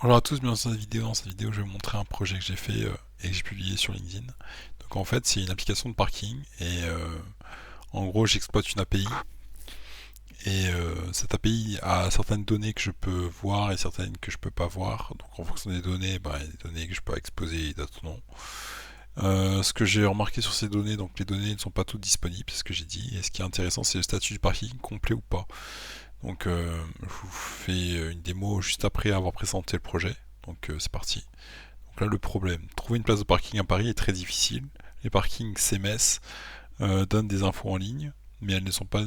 Bonjour à tous, bienvenue dans cette vidéo. Dans cette vidéo, je vais vous montrer un projet que j'ai fait et que j'ai publié sur LinkedIn. Donc en fait, c'est une application de parking et en gros, j'exploite une API et cette API a certaines données que je peux voir et certaines que je peux pas voir. Donc en fonction des données, il y a des données que je peux exposer et d'autres non. Ce que j'ai remarqué sur ces données, donc les données ne sont pas toutes disponibles, c'est ce que j'ai dit. Et ce qui est intéressant, c'est le statut du parking complet ou pas. Donc je vous fais une démo juste après avoir présenté le projet. Donc c'est parti. Donc là le problème, trouver une place de parking à Paris est très difficile. Les parkings CMS donnent des infos en ligne, mais elles ne sont pas,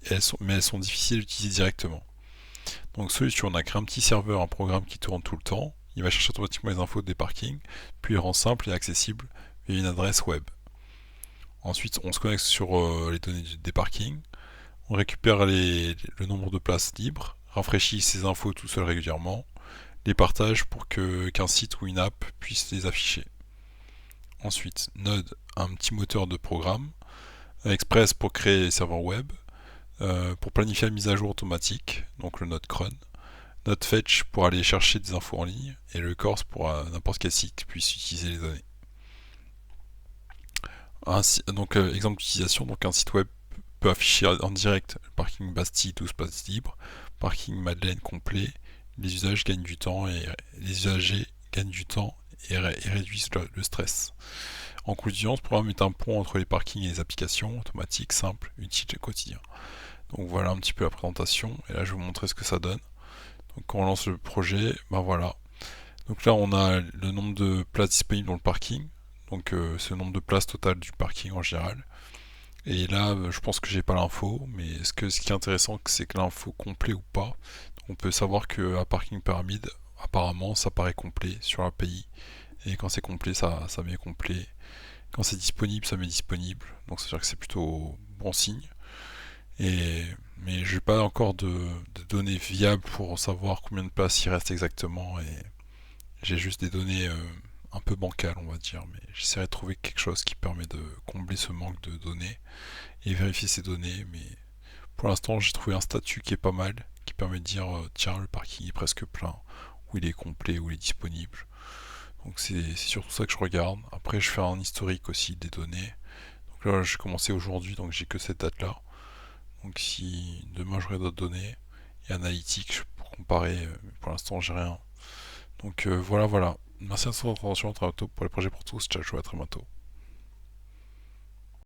elles sont difficiles à utiliser directement. Donc solution, on a créé un petit serveur, un programme qui tourne tout le temps. Il va chercher automatiquement les infos des parkings, puis il rend simple et accessible via une adresse web. Ensuite, on se connecte sur les données des parkings. On récupère le nombre de places libres, rafraîchit ces infos tout seul régulièrement, les partage pour qu'un site ou une app puisse les afficher. Ensuite, Node, un petit moteur de programme, Express pour créer les serveurs web, pour planifier la mise à jour automatique, donc le Node cron, Node Fetch pour aller chercher des infos en ligne, et le Corse pour n'importe quel site puisse utiliser les données. Donc exemple d'utilisation, donc un site web peut afficher en direct le parking Bastille 12 places libres, parking Madeleine complet, les usages gagnent du temps et les usagers gagnent du temps et réduisent le stress. En conclusion, ce programme est un pont entre les parkings et les applications automatiques, simples, utiles et quotidiens. Donc voilà un petit peu la présentation, et là je vais vous montrer ce que ça donne. Donc quand on lance le projet, ben voilà. Donc là on a le nombre de places disponibles dans le parking, donc c'est le nombre de places totales du parking en général. Et là, je pense que j'ai pas l'info, mais ce qui est intéressant, c'est que l'info complet ou pas. On peut savoir qu'un parking pyramide, apparemment, ça paraît complet sur l'API. Et quand c'est complet, ça met complet. Quand c'est disponible, ça met disponible. Donc c'est-à-dire que c'est plutôt bon signe. Mais j'ai pas encore de données viables pour savoir combien de places il reste exactement. Et j'ai juste des données un peu bancales, on va dire. Mais j'essaierai de trouver quelque chose qui permet de combler ce manque de données et vérifier ces données. Mais pour l'instant, j'ai trouvé un statut qui est pas mal, qui permet de dire tiens, le parking est presque plein, ou il est complet, ou il est disponible. Donc c'est surtout ça que je regarde. Après, je fais un historique aussi des données. Donc là, j'ai commencé aujourd'hui, donc j'ai que cette date-là. Donc si demain j'aurai d'autres données et analytiques pour comparer, mais pour l'instant j'ai rien. Donc voilà, voilà. Merci de votre attention, à très bientôt pour les projets pour tous. Ciao, ciao, à très bientôt.